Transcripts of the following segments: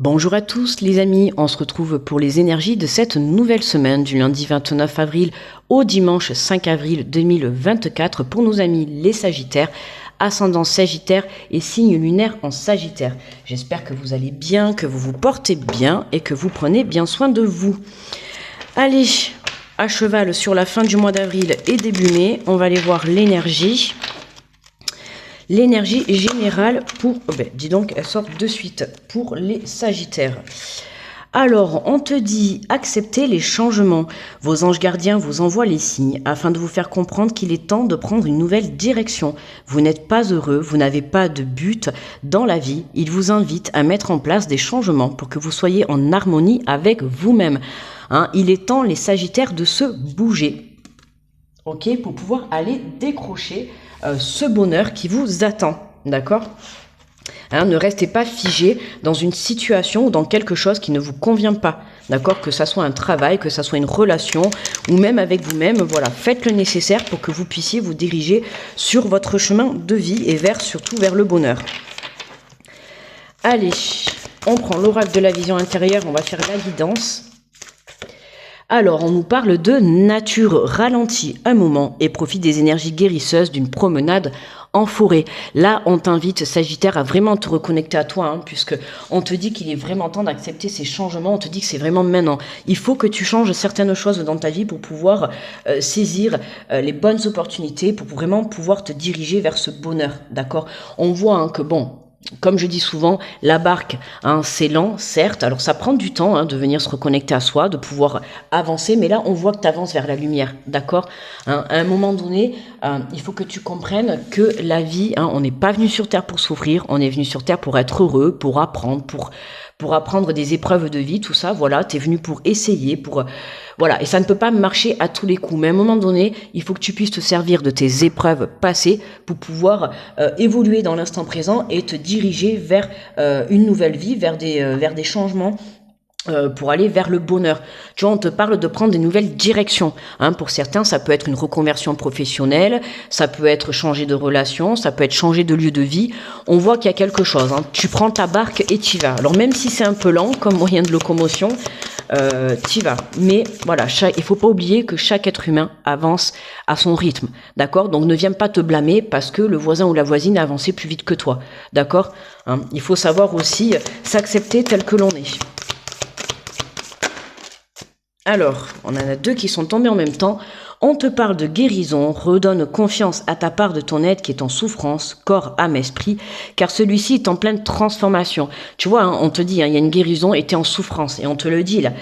Bonjour à tous les amis, on se retrouve pour les énergies de cette nouvelle semaine du lundi 29 avril au dimanche 5 avril 2024 pour nos amis les Sagittaires, ascendant Sagittaire et signe lunaire en Sagittaire. J'espère que vous allez bien, que vous vous portez bien et que vous prenez bien soin de vous. Allez, à cheval sur la fin du mois d'avril et début mai, on va aller voir l'énergie. L'énergie générale pour... dis donc, elle sort de suite pour les Sagittaires. Alors, on te dit accepter les changements. Vos anges gardiens vous envoient les signes afin de vous faire comprendre qu'il est temps de prendre une nouvelle direction. Vous n'êtes pas heureux, vous n'avez pas de but dans la vie. Ils vous invitent à mettre en place des changements pour que vous soyez en harmonie avec vous-même. Il est temps, les Sagittaires, de se bouger. Ok, pour pouvoir aller décrocher ce bonheur qui vous attend, d'accord ? Ne restez pas figé dans une situation ou dans quelque chose qui ne vous convient pas, d'accord ? Que ça soit un travail, que ça soit une relation, ou même avec vous-même, voilà, faites le nécessaire pour que vous puissiez vous diriger sur votre chemin de vie et surtout vers le bonheur. Allez, on prend l'oracle de la vision intérieure, on va faire la guidance. Alors, on nous parle de nature, ralentis un moment et profite des énergies guérisseuses d'une promenade en forêt. Là, on t'invite, Sagittaire, à vraiment te reconnecter à toi, puisque on te dit qu'il est vraiment temps d'accepter ces changements, on te dit que c'est vraiment maintenant. Il faut que tu changes certaines choses dans ta vie pour pouvoir saisir les bonnes opportunités, pour vraiment pouvoir te diriger vers ce bonheur, d'accord ? On voit que bon... Comme je dis souvent, la barque, c'est lent, certes. Alors ça prend du temps de venir se reconnecter à soi, de pouvoir avancer. Mais là, on voit que tu avances vers la lumière, d'accord ? À un moment donné, il faut que tu comprennes que la vie, on n'est pas venu sur Terre pour souffrir. On est venu sur Terre pour être heureux, pour apprendre, pour apprendre des épreuves de vie, tout ça. Voilà, tu es venu pour essayer, voilà, et ça ne peut pas marcher à tous les coups. Mais à un moment donné, il faut que tu puisses te servir de tes épreuves passées pour pouvoir évoluer dans l'instant présent et te diriger vers une nouvelle vie, vers des changements. Pour aller vers le bonheur. Tu vois, on te parle de prendre des nouvelles directions. Pour certains, ça peut être une reconversion professionnelle, ça peut être changer de relation, ça peut être changer de lieu de vie. On voit qu'il y a quelque chose. Tu prends ta barque et t'y vas. Alors même si c'est un peu lent comme moyen de locomotion, t'y vas. Mais voilà, il faut pas oublier que chaque être humain avance à son rythme. D'accord ? Donc ne viens pas te blâmer parce que le voisin ou la voisine a avancé plus vite que toi. D'accord ? Il faut savoir aussi s'accepter tel que l'on est. Alors, on en a deux qui sont tombés en même temps. On te parle de guérison, redonne confiance à ta part de ton être qui est en souffrance, corps, âme, esprit, car celui-ci est en pleine transformation. Tu vois, on te dit, il y a une guérison et tu es en souffrance, et on te le dit là.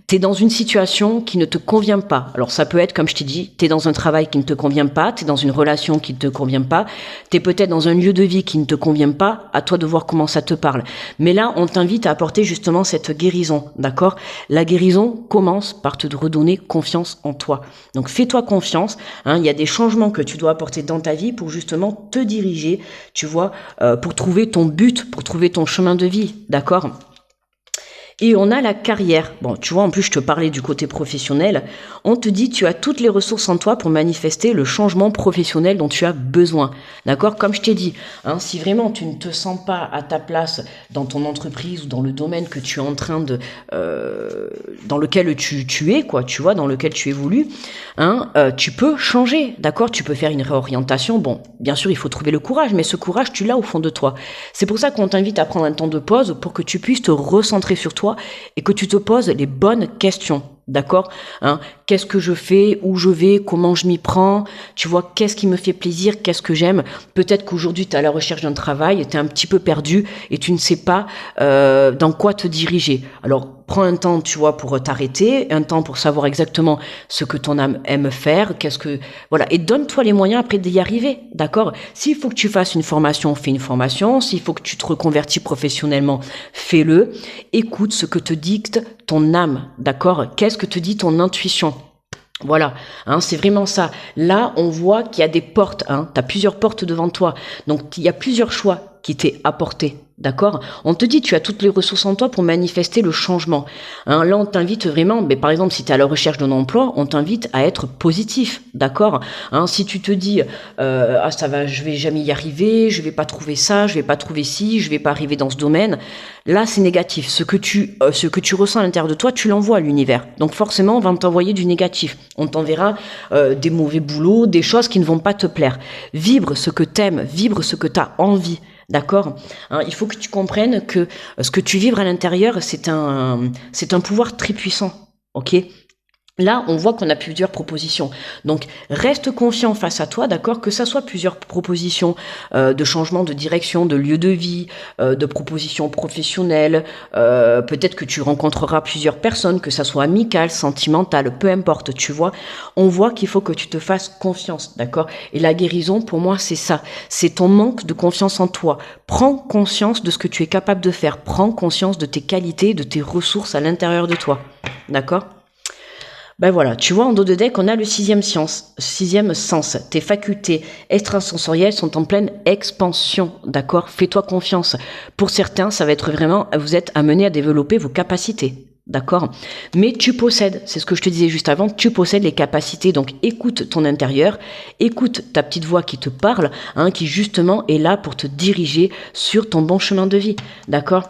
T'es dans une situation qui ne te convient pas. Alors ça peut être, comme je t'ai dit, t'es dans un travail qui ne te convient pas, t'es dans une relation qui ne te convient pas, t'es peut-être dans un lieu de vie qui ne te convient pas, à toi de voir comment ça te parle. Mais là, on t'invite à apporter justement cette guérison, d'accord ? La guérison commence par te redonner confiance en toi. Donc fais-toi confiance, il y a des changements que tu dois apporter dans ta vie pour justement te diriger, tu vois, pour trouver ton but, pour trouver ton chemin de vie, d'accord ? Et on a la carrière. Bon, tu vois, en plus, je te parlais du côté professionnel. On te dit, tu as toutes les ressources en toi pour manifester le changement professionnel dont tu as besoin. D'accord ? Comme je t'ai dit, si vraiment tu ne te sens pas à ta place dans ton entreprise ou dans le domaine que tu es en train de... dans lequel tu es, quoi, tu vois, dans lequel tu évolues, tu peux changer, d'accord ? Tu peux faire une réorientation. Bon, bien sûr, il faut trouver le courage, mais ce courage, tu l'as au fond de toi. C'est pour ça qu'on t'invite à prendre un temps de pause pour que tu puisses te recentrer sur toi et que tu te poses les bonnes questions, d'accord ? Qu'est-ce que je fais ? Où je vais ? Comment je m'y prends ? Tu vois, qu'est-ce qui me fait plaisir ? Qu'est-ce que j'aime ? Peut-être qu'aujourd'hui, tu es à la recherche d'un travail, tu es un petit peu perdu et tu ne sais pas dans quoi te diriger. Alors, prends un temps, tu vois, pour t'arrêter, un temps pour savoir exactement ce que ton âme aime faire, voilà, et donne-toi les moyens après d'y arriver, d'accord ? S'il faut que tu fasses une formation, fais une formation. S'il faut que tu te reconvertis professionnellement, fais-le. Écoute ce que te dicte ton âme, d'accord ? Qu'est-ce que te dit ton intuition ? Voilà, c'est vraiment ça. Là, on voit qu'il y a des portes, tu as plusieurs portes devant toi. Donc, il y a plusieurs choix qui t'est apporté. D'accord? On te dit, tu as toutes les ressources en toi pour manifester le changement. Hein, là, on t'invite vraiment, mais par exemple, si tu es à la recherche d'un emploi, on t'invite à être positif. D'accord? Hein, si tu te dis, ah, ça va, je vais jamais y arriver, je vais pas trouver ça, je vais pas trouver ci, je vais pas arriver dans ce domaine. Là, c'est négatif. Ce que tu ressens à l'intérieur de toi, tu l'envoies à l'univers. Donc, forcément, on va t'envoyer du négatif. On t'enverra des mauvais boulots, des choses qui ne vont pas te plaire. Vibre ce que t'aimes, vibre ce que t'as envie. D'accord? Hein, il faut que tu comprennes que ce que tu vibres à l'intérieur, c'est un pouvoir très puissant. Ok? Là, on voit qu'on a plusieurs propositions. Donc, reste confiant face à toi, d'accord? Que ça soit plusieurs propositions de changement de direction, de lieu de vie, de propositions professionnelles. Peut-être que tu rencontreras plusieurs personnes, que ça soit amical, sentimental, peu importe, tu vois. On voit qu'il faut que tu te fasses confiance, d'accord? Et la guérison, pour moi, c'est ça. C'est ton manque de confiance en toi. Prends conscience de ce que tu es capable de faire. Prends conscience de tes qualités, de tes ressources à l'intérieur de toi, d'accord? Ben voilà, tu vois, en dos de deck, on a le sixième sens. Tes facultés extrasensorielles sont en pleine expansion, d'accord? Fais-toi confiance. Pour certains, ça va être vraiment, vous êtes amenés à développer vos capacités, d'accord? Mais tu possèdes, c'est ce que je te disais juste avant, tu possèdes les capacités. Donc écoute ton intérieur, écoute ta petite voix qui te parle, hein, qui justement est là pour te diriger sur ton bon chemin de vie, d'accord?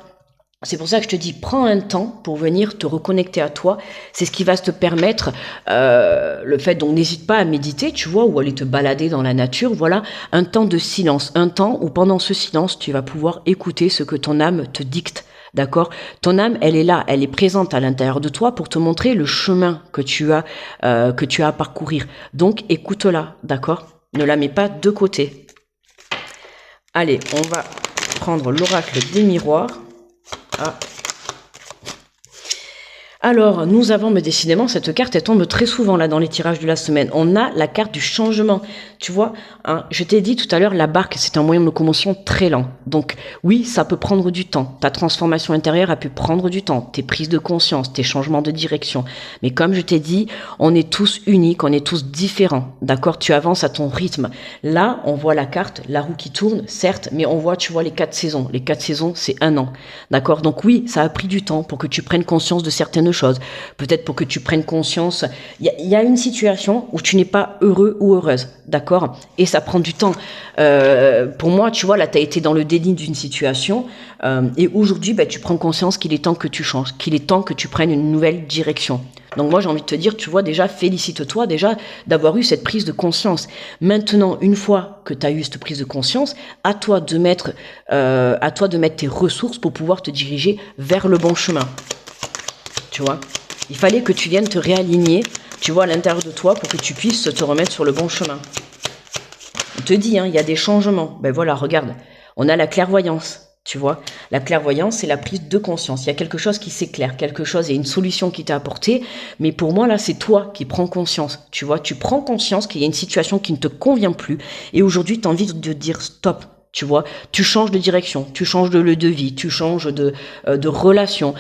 C'est pour ça que je te dis, prends un temps pour venir te reconnecter à toi. C'est ce qui va te permettre, le fait, donc n'hésite pas à méditer, tu vois, ou aller te balader dans la nature. Voilà, un temps de silence, un temps où pendant ce silence, tu vas pouvoir écouter ce que ton âme te dicte. D'accord? Ton âme, elle est là, elle est présente à l'intérieur de toi pour te montrer le chemin que tu as à parcourir. Donc, écoute-la, d'accord? Ne la mets pas de côté. Allez, on va prendre l'oracle des miroirs. Ah. Alors, nous avons, mais décidément, cette carte, elle tombe très souvent là dans les tirages de la semaine. On a la carte du changement. Tu vois, hein, je t'ai dit tout à l'heure, la barque, c'est un moyen de locomotion très lent. Donc, oui, ça peut prendre du temps. Ta transformation intérieure a pu prendre du temps. Tes prises de conscience, tes changements de direction. Mais comme je t'ai dit, on est tous uniques, on est tous différents. D'accord? Tu avances à ton rythme. Là, on voit la carte, la roue qui tourne, certes, mais on voit, tu vois, les 4 saisons. Les 4 saisons, c'est 1 an. D'accord? Donc oui, ça a pris du temps pour que tu prennes conscience de certaines choses. Peut-être pour que tu prennes conscience. Il y a une situation où tu n'es pas heureux ou heureuse, d'accord? Et ça prend du temps. Pour moi, tu vois, là, tu as été dans le déni d'une situation et aujourd'hui, bah, tu prends conscience qu'il est temps que tu changes, qu'il est temps que tu prennes une nouvelle direction. Donc moi, j'ai envie de te dire, tu vois, déjà, félicite-toi déjà d'avoir eu cette prise de conscience. Maintenant, une fois que tu as eu cette prise de conscience, à toi de mettre tes ressources pour pouvoir te diriger vers le bon chemin. Tu vois, il fallait que tu viennes te réaligner, tu vois, à l'intérieur de toi pour que tu puisses te remettre sur le bon chemin. On te dit, hein, il y a des changements. Ben voilà, regarde, on a la clairvoyance, tu vois. La clairvoyance, c'est la prise de conscience. Il y a quelque chose qui s'éclaire, quelque chose, il y a une solution qui t'est apportée. Mais pour moi, là, c'est toi qui prends conscience, tu vois. Tu prends conscience qu'il y a une situation qui ne te convient plus. Et aujourd'hui, tu as envie de dire stop. Tu vois, tu changes de direction, tu changes de lieu de vie, tu changes de relation,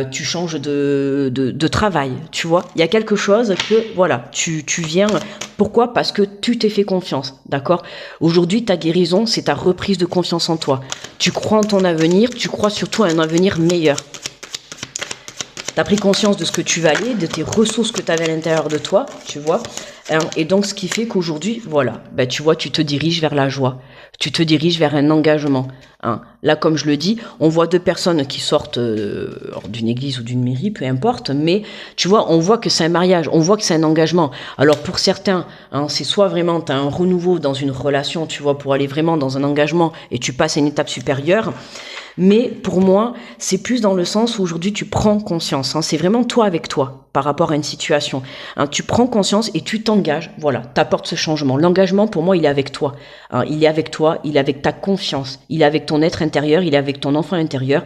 tu changes de travail, tu vois. Il y a quelque chose que, voilà, tu viens. Pourquoi? Parce que tu t'es fait confiance, d'accord? Aujourd'hui, ta guérison, c'est ta reprise de confiance en toi. Tu crois en ton avenir, tu crois surtout à un avenir meilleur. Tu as pris conscience de ce que tu valais, de tes ressources que tu avais à l'intérieur de toi, tu vois. Et donc, ce qui fait qu'aujourd'hui, voilà, ben, tu vois, tu te diriges vers la joie. Tu te diriges vers un engagement. Hein. Là, comme je le dis, on voit 2 personnes qui sortent d'une église ou d'une mairie, peu importe, mais tu vois, on voit que c'est un mariage, on voit que c'est un engagement. Alors pour certains, hein, c'est soit vraiment tu as un renouveau dans une relation, tu vois, pour aller vraiment dans un engagement et tu passes à une étape supérieure. Mais pour moi, c'est plus dans le sens où aujourd'hui tu prends conscience. Hein, c'est vraiment toi avec toi par rapport à une situation. Hein, tu prends conscience et tu t'engages. Voilà, t'apportes ce changement. L'engagement, pour moi, il est avec toi. Hein, il est avec toi, il est avec ta confiance, il est avec ton être intérieur, il est avec ton enfant intérieur.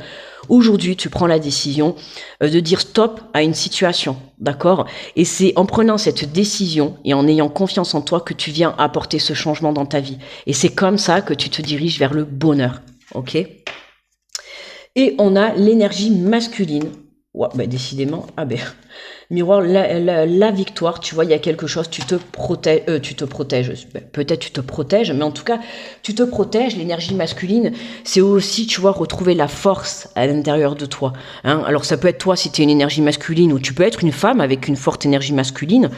Aujourd'hui, tu prends la décision de dire stop à une situation, d'accord? Et c'est en prenant cette décision et en ayant confiance en toi que tu viens apporter ce changement dans ta vie. Et c'est comme ça que tu te diriges vers le bonheur, ok? Et on a l'énergie masculine. Ouais, bah décidément, ah ben, miroir, la victoire, tu vois, il y a quelque chose, tu te protèges, ben, peut-être tu te protèges, mais en tout cas, tu te protèges, l'énergie masculine, c'est aussi, tu vois, retrouver la force à l'intérieur de toi, hein. Alors ça peut être toi si tu es une énergie masculine, ou tu peux être une femme avec une forte énergie masculine,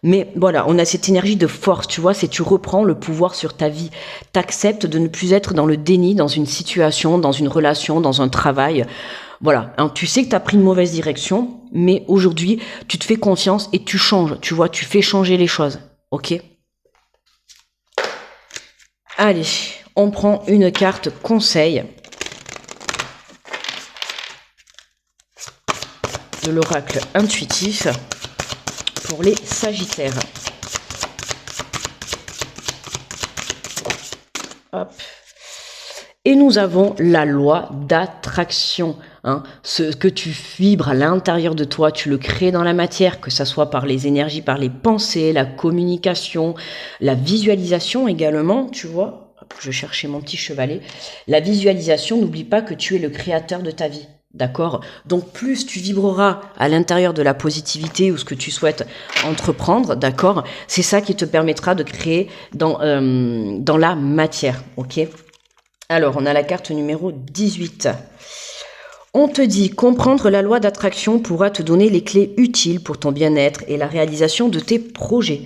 mais voilà, on a cette énergie de force, tu vois, c'est tu reprends le pouvoir sur ta vie, t'acceptes de ne plus être dans le déni, dans une situation, dans une relation, dans un travail. Voilà, hein, tu sais que tu as pris une mauvaise direction, mais aujourd'hui, tu te fais confiance et tu changes, tu vois, tu fais changer les choses, ok? Allez, on prend une carte conseil de l'oracle intuitif pour les Sagittaires. Hop. Et nous avons la loi d'attraction. Hein. Ce que tu vibres à l'intérieur de toi, tu le crées dans la matière, que ce soit par les énergies, par les pensées, la communication, la visualisation également, tu vois. Je cherchais mon petit chevalet. La visualisation, n'oublie pas que tu es le créateur de ta vie. D'accord? Donc plus tu vibreras à l'intérieur de la positivité ou ce que tu souhaites entreprendre, d'accord? C'est ça qui te permettra de créer dans la matière, ok? Alors, on a la carte numéro 18. On te dit, comprendre la loi d'attraction pourra te donner les clés utiles pour ton bien-être et la réalisation de tes projets.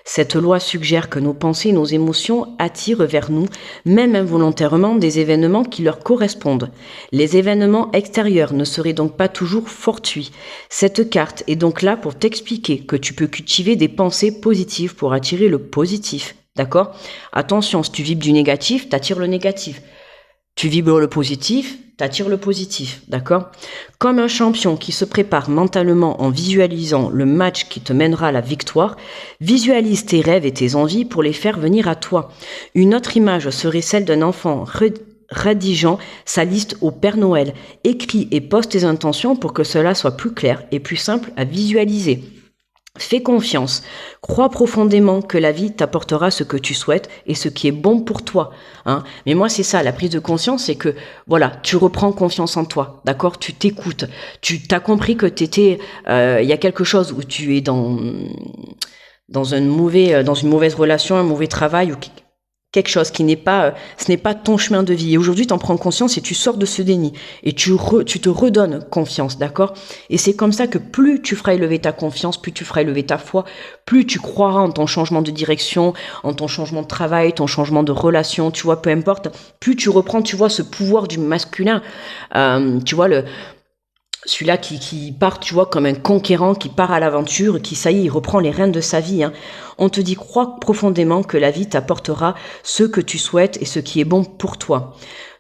Cette loi suggère que nos pensées et nos émotions attirent vers nous, même involontairement, des événements qui leur correspondent. Les événements extérieurs ne seraient donc pas toujours fortuits. Cette carte est donc là pour t'expliquer que tu peux cultiver des pensées positives pour attirer le positif. D'accord? Attention, si tu vibres du négatif, t'attires le négatif. Tu vibres le positif, t'attires le positif, d'accord? Comme un champion qui se prépare mentalement en visualisant le match qui te mènera à la victoire, visualise tes rêves et tes envies pour les faire venir à toi. Une autre image serait celle d'un enfant rédigeant sa liste au Père Noël. Écris et poste tes intentions pour que cela soit plus clair et plus simple à visualiser. Fais confiance, crois profondément que la vie t'apportera ce que tu souhaites et ce qui est bon pour toi. Hein. Mais moi, c'est ça, la prise de conscience, c'est que, voilà, tu reprends confiance en toi, d'accord? Tu t'écoutes, tu t'as compris que t'étais, il y a quelque chose où tu es dans une mauvaise relation, un mauvais travail ou quelque chose qui n'est pas, ce n'est pas ton chemin de vie. Et aujourd'hui, tu en prends conscience et tu sors de ce déni et tu te redonnes confiance, d'accord? Et c'est comme ça que plus tu feras élever ta confiance, plus tu feras élever ta foi, plus tu croiras en ton changement de direction, en ton changement de travail, ton changement de relation, tu vois, peu importe, plus tu reprends, tu vois, ce pouvoir du masculin, tu vois, celui-là qui part, tu vois, comme un conquérant, qui part à l'aventure, qui, ça y est, il reprend les rênes de sa vie. Hein. On te dit, crois profondément que la vie t'apportera ce que tu souhaites et ce qui est bon pour toi.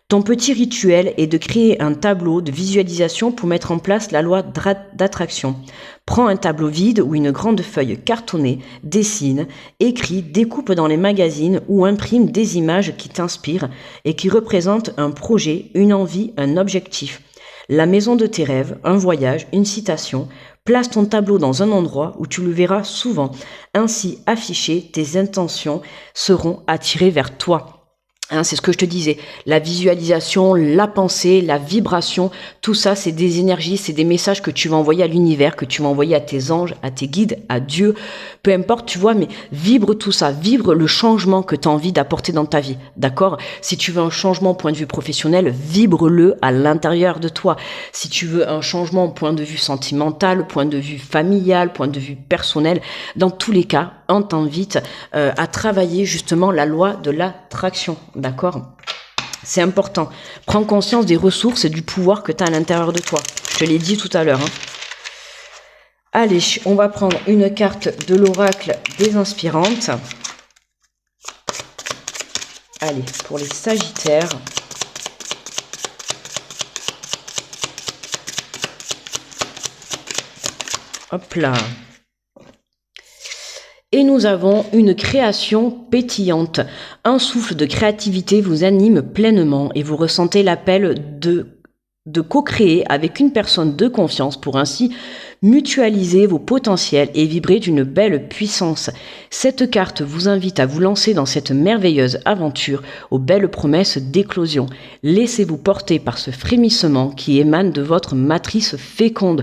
Ton petit rituel est de créer un tableau de visualisation pour mettre en place la loi d'attraction. Prends un tableau vide ou une grande feuille cartonnée, dessine, écris, découpe dans les magazines ou imprime des images qui t'inspirent et qui représentent un projet, une envie, un objectif. La maison de tes rêves, un voyage, une citation, place ton tableau dans un endroit où tu le verras souvent. Ainsi affiché, tes intentions seront attirées vers toi. Hein, c'est ce que je te disais, la visualisation, la pensée, la vibration, tout ça c'est des énergies, c'est des messages que tu vas envoyer à l'univers, que tu vas envoyer à tes anges, à tes guides, à Dieu, peu importe, tu vois, mais vibre tout ça, vibre le changement que tu as envie d'apporter dans ta vie, d'accord? Si tu veux un changement au point de vue professionnel, vibre-le à l'intérieur de toi. Si tu veux un changement au point de vue sentimental, point de vue familial, point de vue personnel, dans tous les cas, on t'invite à travailler justement la loi de l'attraction. D'accord? C'est important. Prends conscience des ressources et du pouvoir que tu as à l'intérieur de toi. Je te l'ai dit tout à l'heure. Hein. Allez, on va prendre une carte de l'oracle des inspirantes. Allez, pour les Sagittaires. Hop là. Et nous avons une création pétillante. Un souffle de créativité vous anime pleinement et vous ressentez l'appel de de co-créer avec une personne de confiance pour ainsi mutualiser vos potentiels et vibrer d'une belle puissance. Cette carte vous invite à vous lancer dans cette merveilleuse aventure aux belles promesses d'éclosion. Laissez-vous porter par ce frémissement qui émane de votre matrice féconde.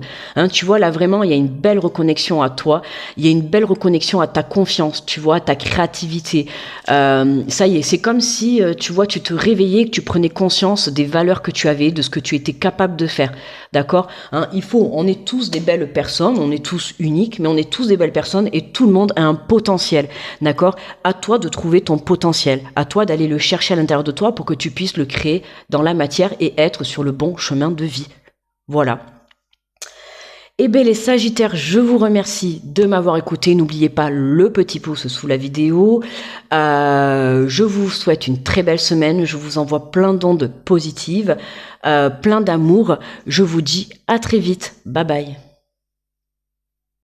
Tu vois, là vraiment, il y a une belle reconnexion à toi, il y a une belle reconnexion à ta confiance, tu vois, à ta créativité. Ça y est, c'est comme si, tu vois, tu te réveillais, que tu prenais conscience des valeurs que tu avais, de ce que tu étais capable de faire. D'accord ? On est tous des belles personnes, on est tous uniques, mais on est tous des belles personnes et tout le monde a un potentiel, d'accord ? À toi de trouver ton potentiel, à toi d'aller le chercher à l'intérieur de toi pour que tu puisses le créer dans la matière et être sur le bon chemin de vie. Voilà. Eh bien les Sagittaires, je vous remercie de m'avoir écouté. N'oubliez pas le petit pouce sous la vidéo. Je vous souhaite une très belle semaine. Je vous envoie plein d'ondes positives, plein d'amour. Je vous dis à très vite. Bye bye.